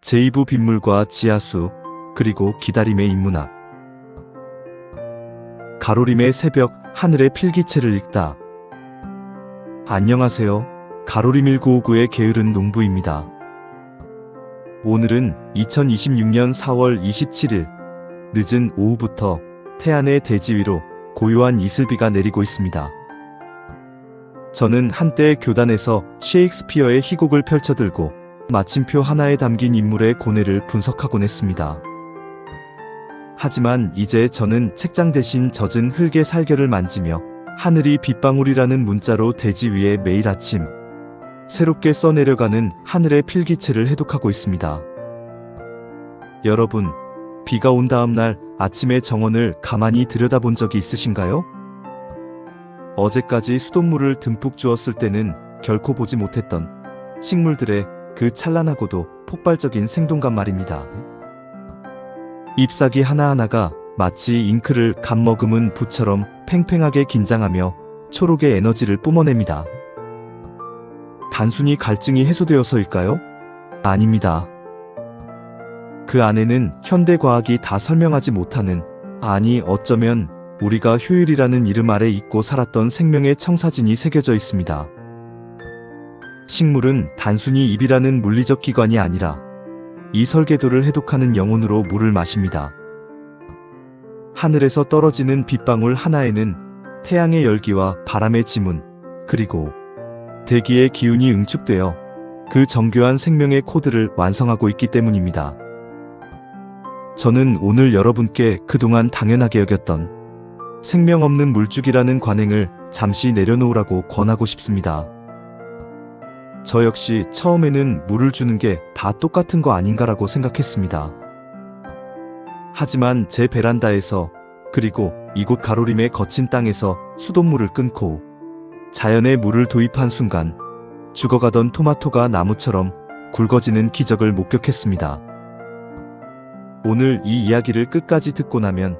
제2부 빗물과 지하수, 그리고 기다림의 인문학. 가로림의 새벽, 하늘의 필기체를 읽다. 안녕하세요. 가로림 1959의 게으른 농부입니다. 오늘은 2026년 4월 27일 늦은 오후부터 태안의 대지 위로 고요한 이슬비가 내리고 있습니다. 저는 한때 교단에서 셰익스피어의 희곡을 펼쳐들고 마침표 하나에 담긴 인물의 고뇌를 분석하곤 했습니다. 하지만 이제 저는 책장 대신 젖은 흙의 살결을 만지며 하늘이 빗방울이라는 문자로 대지 위에 매일 아침 새롭게 써내려가는 하늘의 필기체를 해독하고 있습니다. 여러분, 비가 온 다음 날 아침의 정원을 가만히 들여다본 적이 있으신가요? 어제까지 수돗물을 듬뿍 주었을 때는 결코 보지 못했던 식물들의 그 찬란하고도 폭발적인 생동감 말입니다. 잎사귀 하나하나가 마치 잉크를 감머금은 붓처럼 팽팽하게 긴장하며 초록의 에너지를 뿜어냅니다. 단순히 갈증이 해소되어서일까요? 아닙니다. 그 안에는 현대과학이 다 설명하지 못하는, 아니 어쩌면 우리가 효율이라는 이름 아래 잊고 살았던 생명의 청사진이 새겨져 있습니다. 식물은 단순히 잎이라는 물리적 기관이 아니라 이 설계도를 해독하는 영혼으로 물을 마십니다. 하늘에서 떨어지는 빗방울 하나에는 태양의 열기와 바람의 지문, 그리고 대기의 기운이 응축되어 그 정교한 생명의 코드를 완성하고 있기 때문입니다. 저는 오늘 여러분께 그동안 당연하게 여겼던 생명 없는 물줄기라는 관행을 잠시 내려놓으라고 권하고 싶습니다. 저 역시 처음에는 물을 주는 게 다 똑같은 거 아닌가라고 생각했습니다. 하지만 제 베란다에서, 그리고 이곳 가로림의 거친 땅에서 수돗물을 끊고 자연에 물을 도입한 순간 죽어가던 토마토가 나무처럼 굵어지는 기적을 목격했습니다. 오늘 이 이야기를 끝까지 듣고 나면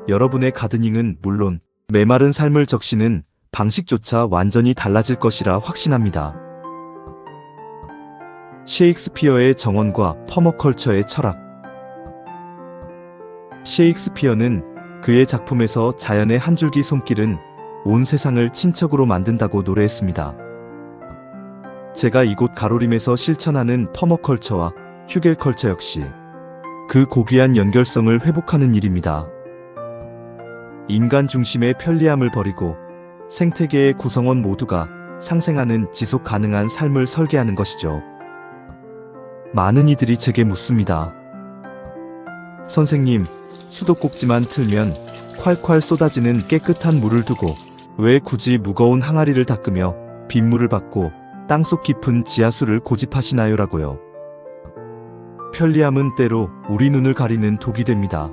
여러분의 가드닝은 물론 메마른 삶을 적시는 방식조차 완전히 달라질 것이라 확신합니다. 셰익스피어의 정원과 퍼머컬처의 철학. 셰익스피어는 그의 작품에서 자연의 한 줄기 손길은 온 세상을 친척으로 만든다고 노래했습니다. 제가 이곳 가로림에서 실천하는 퍼머컬처와 휴겔컬처 역시 그 고귀한 연결성을 회복하는 일입니다. 인간 중심의 편리함을 버리고 생태계의 구성원 모두가 상생하는 지속 가능한 삶을 설계하는 것이죠. 많은 이들이 제게 묻습니다. 선생님, 수도꼭지만 틀면 콸콸 쏟아지는 깨끗한 물을 두고 왜 굳이 무거운 항아리를 닦으며 빗물을 받고 땅속 깊은 지하수를 고집하시나요? 라고요. 편리함은 때로 우리 눈을 가리는 독이 됩니다.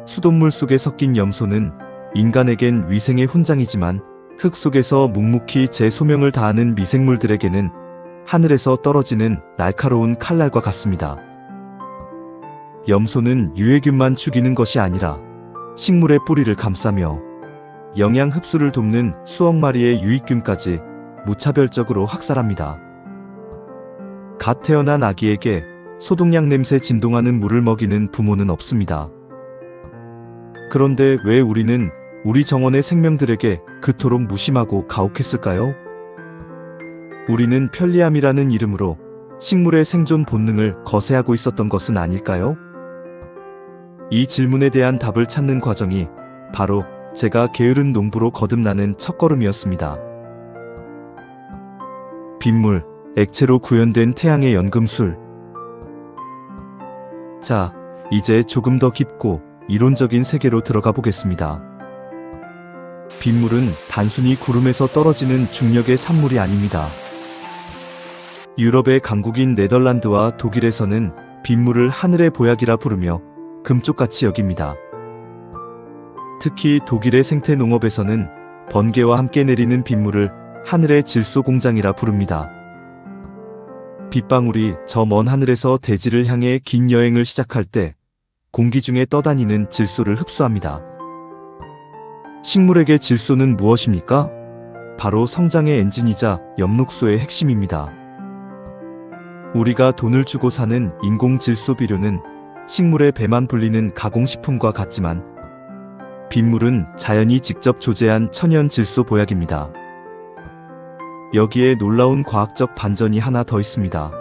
수돗물 속에 섞인 염소는 인간에겐 위생의 훈장이지만 흙 속에서 묵묵히 제 소명을 다하는 미생물들에게는 하늘에서 떨어지는 날카로운 칼날과 같습니다. 염소는 유해균만 죽이는 것이 아니라 식물의 뿌리를 감싸며 영양 흡수를 돕는 수억 마리의 유익균까지 무차별적으로 학살합니다. 갓 태어난 아기에게 소독약 냄새 진동하는 물을 먹이는 부모는 없습니다. 그런데 왜 우리는 우리 정원의 생명들에게 그토록 무심하고 가혹했을까요? 우리는 편리함이라는 이름으로 식물의 생존 본능을 거세하고 있었던 것은 아닐까요? 이 질문에 대한 답을 찾는 과정이 바로 제가 게으른 농부로 거듭나는 첫걸음이었습니다. 빗물, 액체로 구현된 태양의 연금술. 자, 이제 조금 더 깊고 이론적인 세계로 들어가 보겠습니다. 빗물은 단순히 구름에서 떨어지는 중력의 산물이 아닙니다. 유럽의 강국인 네덜란드와 독일에서는 빗물을 하늘의 보약이라 부르며 금쪽같이 여깁니다. 특히 독일의 생태 농업에서는 번개와 함께 내리는 빗물을 하늘의 질소 공장이라 부릅니다. 빗방울이 저 먼 하늘에서 대지를 향해 긴 여행을 시작할 때 공기 중에 떠다니는 질소를 흡수합니다. 식물에게 질소는 무엇입니까? 바로 성장의 엔진이자 엽록소의 핵심입니다. 우리가 돈을 주고 사는 인공 질소 비료는 식물의 배만 불리는 가공식품과 같지만 빗물은 자연이 직접 조제한 천연 질소 보약입니다. 여기에 놀라운 과학적 반전이 하나 더 있습니다.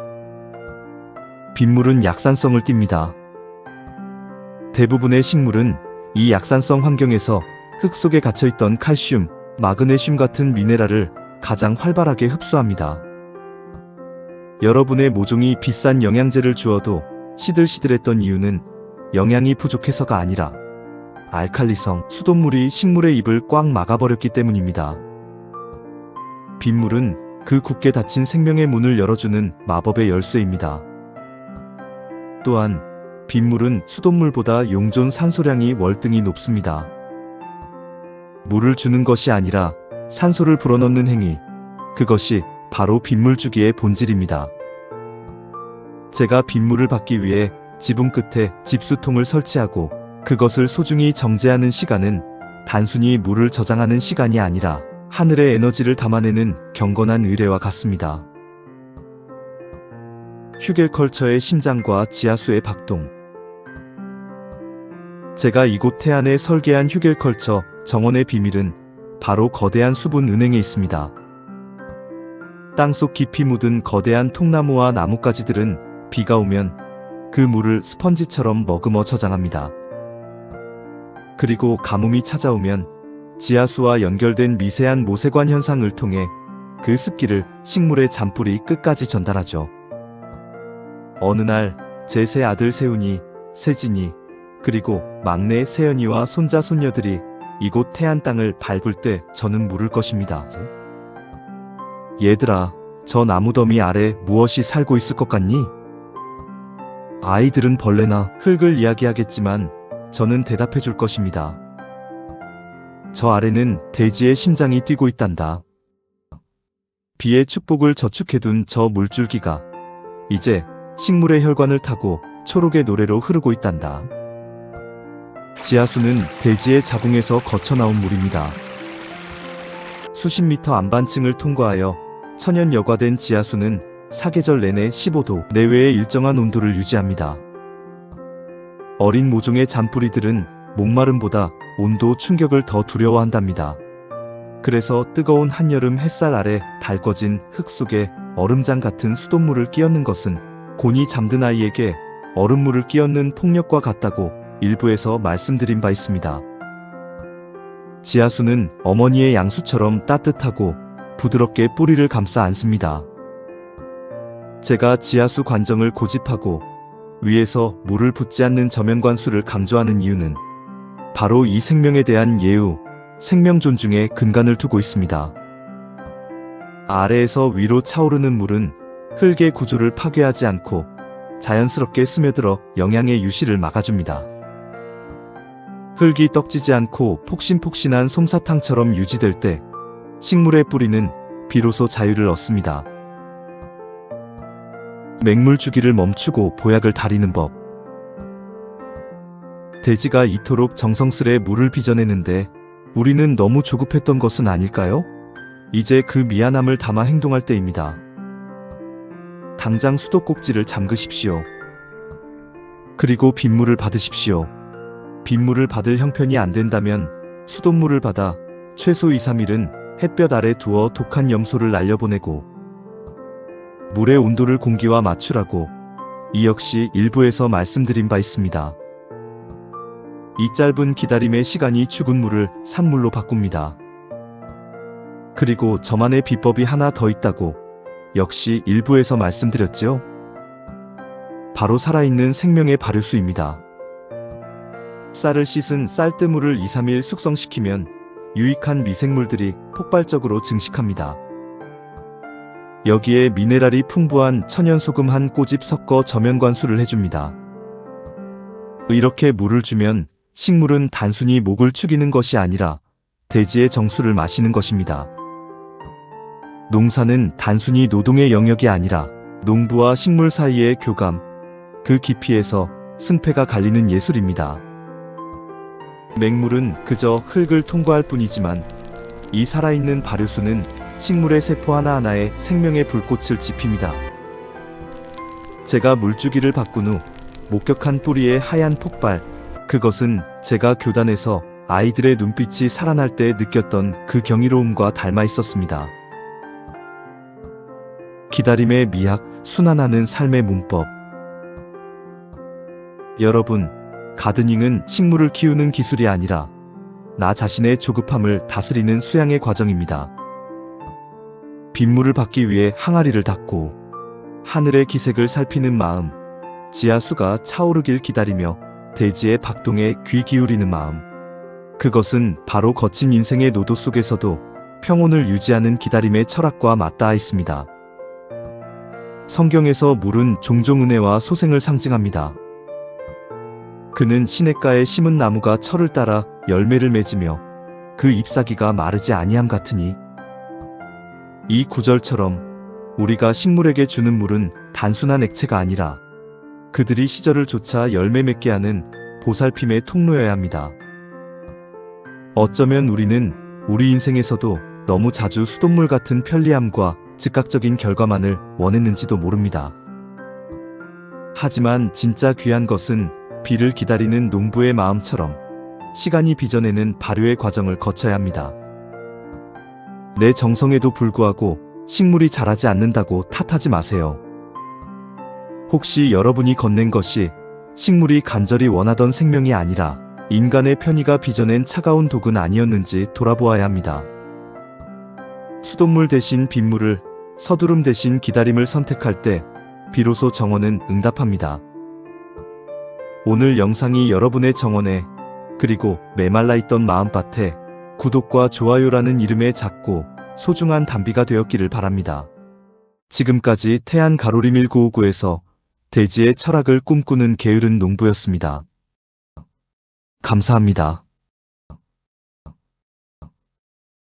빗물은 약산성을 띱니다. 대부분의 식물은 이 약산성 환경에서 흙 속에 갇혀있던 칼슘, 마그네슘 같은 미네랄을 가장 활발하게 흡수합니다. 여러분의 모종이 비싼 영양제를 주어도 시들시들했던 이유는 영양이 부족해서가 아니라 알칼리성, 수돗물이 식물의 입을 꽉 막아버렸기 때문입니다. 빗물은 그 굳게 닫힌 생명의 문을 열어주는 마법의 열쇠입니다. 또한 빗물은 수돗물보다 용존 산소량이 월등히 높습니다. 물을 주는 것이 아니라 산소를 불어넣는 행위, 그것이 바로 빗물 주기의 본질입니다. 제가 빗물을 받기 위해 지붕 끝에 집수통을 설치하고 그것을 소중히 정제하는 시간은 단순히 물을 저장하는 시간이 아니라 하늘의 에너지를 담아내는 경건한 의례와 같습니다. 휴겔컬처의 심장과 지하수의 박동. 제가 이곳 태안에 설계한 휴겔컬처 정원의 비밀은 바로 거대한 수분 은행에 있습니다. 땅속 깊이 묻은 거대한 통나무와 나뭇가지들은 비가 오면 그 물을 스펀지처럼 머금어 저장합니다. 그리고 가뭄이 찾아오면 지하수와 연결된 미세한 모세관 현상을 통해 그 습기를 식물의 잔뿌리 끝까지 전달하죠. 어느 날 제 세 아들 세훈이, 세진이, 그리고 막내 세연이와 손자 손녀들이 이곳 태안 땅을 밟을 때 저는 물을 것입니다. 얘들아, 저 나무더미 아래 무엇이 살고 있을 것 같니? 아이들은 벌레나 흙을 이야기하겠지만 저는 대답해 줄 것입니다. 저 아래는 대지의 심장이 뛰고 있단다. 비의 축복을 저축해둔 저 물줄기가 이제 식물의 혈관을 타고 초록의 노래로 흐르고 있단다. 지하수는 대지의 자궁에서 거쳐나온 물입니다. 수십 미터 안반층을 통과하여 천연 여과된 지하수는 사계절 내내 15도 내외의 일정한 온도를 유지합니다. 어린 모종의 잔뿌리들은 목마름보다 온도 충격을 더 두려워한답니다. 그래서 뜨거운 한여름 햇살 아래 달궈진 흙 속에 얼음장 같은 수돗물을 끼얹는 것은 곤히 잠든 아이에게 얼음물을 끼얹는 폭력과 같다고 일부에서 말씀드린 바 있습니다. 지하수는 어머니의 양수처럼 따뜻하고 부드럽게 뿌리를 감싸 안습니다. 제가 지하수 관정을 고집하고 위에서 물을 붓지 않는 저면관수를 강조하는 이유는 바로 이 생명에 대한 예우, 생명 존중에 근간을 두고 있습니다. 아래에서 위로 차오르는 물은 흙의 구조를 파괴하지 않고 자연스럽게 스며들어 영양의 유실을 막아줍니다. 흙이 떡지지 않고 폭신폭신한 솜사탕처럼 유지될 때 식물의 뿌리는 비로소 자유를 얻습니다. 맹물 주기를 멈추고 보약을 다리는 법. 대지가 이토록 정성스레 물을 빚어내는데 우리는 너무 조급했던 것은 아닐까요? 이제 그 미안함을 담아 행동할 때입니다. 당장 수도꼭지를 잠그십시오. 그리고 빗물을 받으십시오. 빗물을 받을 형편이 안 된다면 수돗물을 받아 최소 2, 3일은 햇볕 아래 두어 독한 염소를 날려보내고 물의 온도를 공기와 맞추라고 이 역시 일부에서 말씀드린 바 있습니다. 이 짧은 기다림의 시간이 죽은 물을 산물로 바꿉니다. 그리고 저만의 비법이 하나 더 있다고 역시 일부에서 말씀드렸죠? 바로 살아있는 생명의 발효수입니다. 쌀을 씻은 쌀뜨물을 2, 3일 숙성시키면 유익한 미생물들이 폭발적으로 증식합니다. 여기에 미네랄이 풍부한 천연소금 한 꼬집 섞어 저면관수를 해줍니다. 이렇게 물을 주면 식물은 단순히 목을 축이는 것이 아니라 대지의 정수를 마시는 것입니다. 농사는 단순히 노동의 영역이 아니라 농부와 식물 사이의 교감, 그 깊이에서 승패가 갈리는 예술입니다. 맹물은 그저 흙을 통과할 뿐이지만 이 살아있는 발효수는 식물의 세포 하나하나에 생명의 불꽃을 지핍니다. 제가 물주기를 바꾼 후 목격한 또리의 하얀 폭발, 그것은 제가 교단에서 아이들의 눈빛이 살아날 때 느꼈던 그 경이로움과 닮아 있었습니다. 기다림의 미학, 순환하는 삶의 문법. 여러분, 가드닝은 식물을 키우는 기술이 아니라 나 자신의 조급함을 다스리는 수양의 과정입니다. 빗물을 받기 위해 항아리를 닫고 하늘의 기색을 살피는 마음, 지하수가 차오르길 기다리며 대지의 박동에 귀 기울이는 마음. 그것은 바로 거친 인생의 노도 속에서도 평온을 유지하는 기다림의 철학과 맞닿아 있습니다. 성경에서 물은 종종 은혜와 소생을 상징합니다. 그는 시냇가에 심은 나무가 철을 따라 열매를 맺으며 그 잎사귀가 마르지 아니함 같으니, 이 구절처럼 우리가 식물에게 주는 물은 단순한 액체가 아니라 그들이 시절을 좇아 열매 맺게 하는 보살핌의 통로여야 합니다. 어쩌면 우리는 우리 인생에서도 너무 자주 수돗물 같은 편리함과 즉각적인 결과만을 원했는지도 모릅니다. 하지만 진짜 귀한 것은 비를 기다리는 농부의 마음처럼 시간이 빚어내는 발효의 과정을 거쳐야 합니다. 내 정성에도 불구하고 식물이 자라지 않는다고 탓하지 마세요. 혹시 여러분이 건넨 것이 식물이 간절히 원하던 생명이 아니라 인간의 편의가 빚어낸 차가운 독은 아니었는지 돌아보아야 합니다. 수돗물 대신 빗물을, 서두름 대신 기다림을 선택할 때 비로소 정원은 응답합니다. 오늘 영상이 여러분의 정원에, 그리고 메말라 있던 마음밭에 구독과 좋아요라는 이름의 작고 소중한 단비가 되었기를 바랍니다. 지금까지 태안 가로림 1959에서 대지의 철학을 꿈꾸는 게으른 농부였습니다. 감사합니다.